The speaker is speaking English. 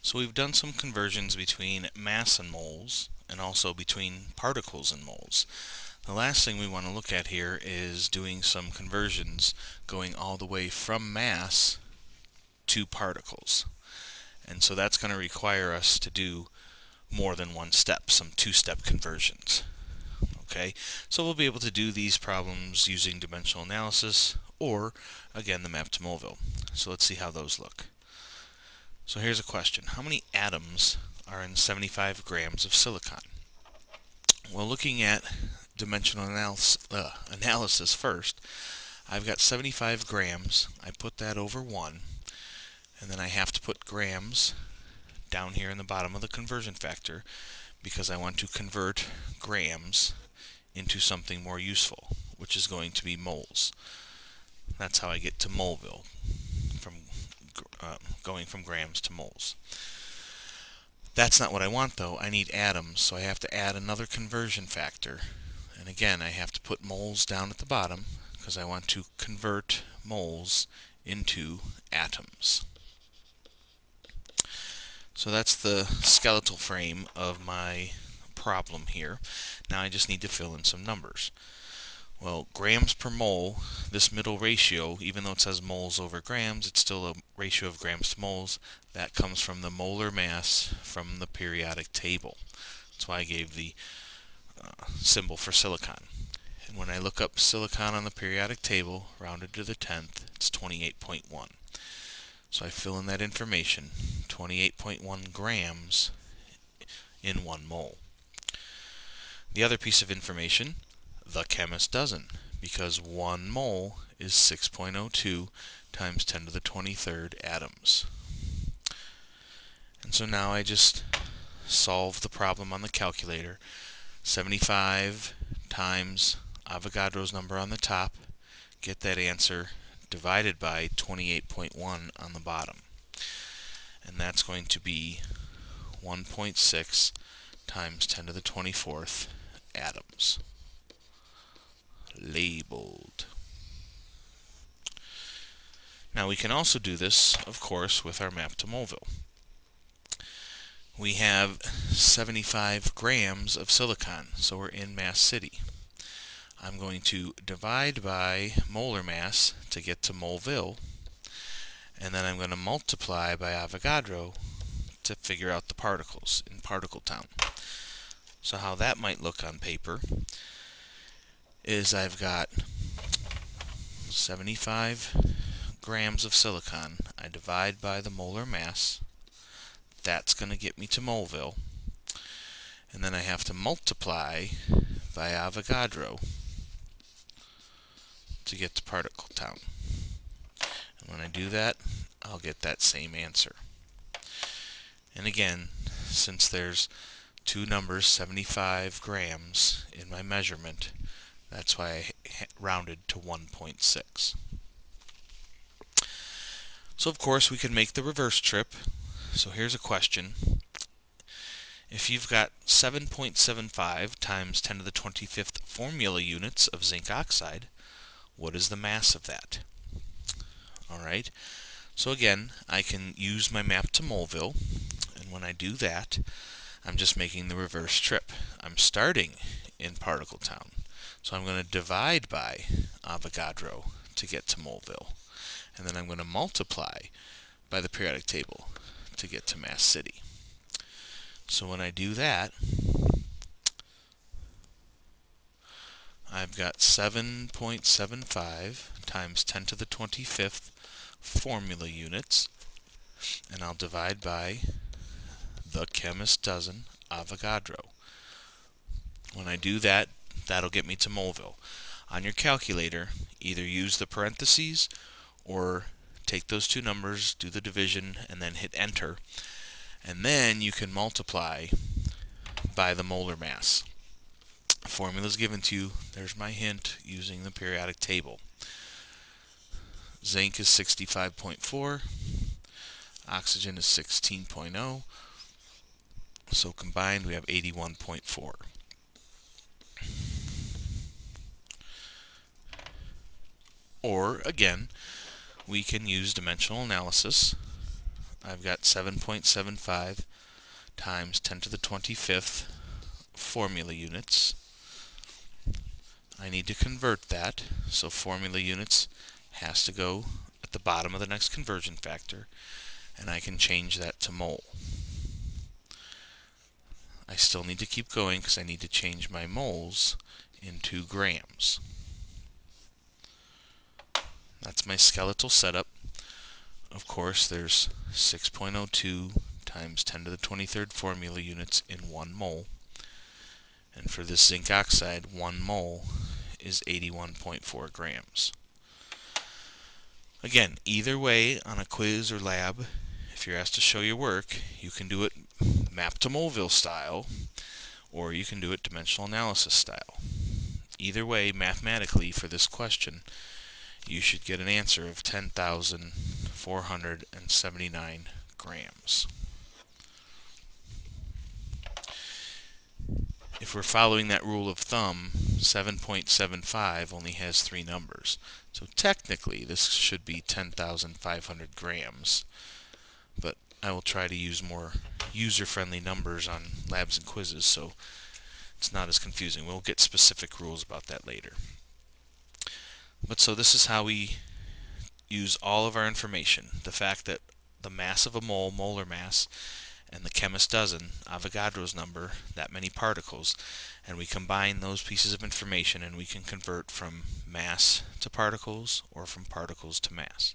So we've done some conversions between mass and moles, and also between particles and moles. The last thing we want to look at here is doing some conversions going all the way from mass to particles. And so that's going to require us to do more than one step, some two-step conversions. Okay, so we'll be able to do these problems using dimensional analysis or, again, the map to Moleville. So let's see how those look. So here's a question. How many atoms are in 75 grams of silicon? Well, looking at dimensional analysis first, I've got 75 grams. I put that over 1, and then I have to put grams down here in the bottom of the conversion factor because I want to convert grams into something more useful, which is going to be moles. That's how I get to Moleville, from going from grams to moles. That's not what I want though. I need atoms, so I have to add another conversion factor. And again, I have to put moles down at the bottom because I want to convert moles into atoms. So that's the skeletal frame of my problem here. Now I just need to fill in some numbers. Well, grams per mole, this middle ratio, even though it says moles over grams, it's still a ratio of grams to moles. That comes from the molar mass from the periodic table. That's why I gave the symbol for silicon. And when I look up silicon on the periodic table, rounded to the 10th, it's 28.1. So I fill in that information, 28.1 grams in 1 mole. The other piece of information, the chemist doesn't, because 1 mole is 6.02 times 10 to the 23rd atoms. And so now I just solve the problem on the calculator. 75 times Avogadro's number on the top, get that answer, divided by 28.1 on the bottom. And that's going to be 1.6 times 10 to the 24th atoms. Labeled. Now we can also do this, of course, with our map to Moleville. We have 75 grams of silicon, so we're in Mass City. I'm going to divide by molar mass to get to Moleville, and then I'm going to multiply by Avogadro to figure out the particles in Particle Town. So how that might look on paper is I've got 75 grams of silicon. I divide by the molar mass. That's going to get me to Moleville. And then I have to multiply by Avogadro to get to Particle Town. And when I do that, I'll get that same answer. And again, since there's two numbers, 75 grams, in my measurement, that's why I rounded to 1.6. So of course we can make the reverse trip. So here's a question. If you've got 7.75 times 10 to the 25th formula units of zinc oxide, what is the mass of that? Alright, so again, I can use my map to Moleville, and when I do that, I'm just making the reverse trip. I'm starting in Particle Town, so I'm going to divide by Avogadro to get to Moleville, and then I'm going to multiply by the periodic table to get to Mass City. So when I do that, I've got 7.75 times 10 to the 25th formula units, and I'll divide by the chemist dozen, Avogadro. When I do that, that'll get me to Moleville. On your calculator, either use the parentheses or take those two numbers, do the division, and then hit enter. And then you can multiply by the molar mass. Formula is given to you. There's my hint using the periodic table. Zinc is 65.4, oxygen is 16.0, so combined we have 81.4. Or, again, we can use dimensional analysis I've got 7.75 times 10 to the 25th formula units. I need to convert that, so formula units has to go at the bottom of the next conversion factor, and I can change that to mole. I still need to keep going because I need to change my moles into grams. That's my skeletal setup. Of course, there's 6.02 times 10 to the 23rd formula units in 1 mole. And for this zinc oxide, 1 mole is 81.4 grams. Again, either way on a quiz or lab, if you're asked to show your work, you can do it map to Moleville style, or you can do it dimensional analysis style. Either way, mathematically, for this question, you should get an answer of 10,479 grams. If we're following that rule of thumb, 7.75 only has 3 numbers. So technically, this should be 10,500 grams. But I will try to use more user-friendly numbers on labs and quizzes so it's not as confusing. We'll get specific rules about that later. But so this is how we use all of our information. The fact that the mass of a mole, molar mass, and the chemist dozen, Avogadro's number, that many particles, and we combine those pieces of information and we can convert from mass to particles or from particles to mass.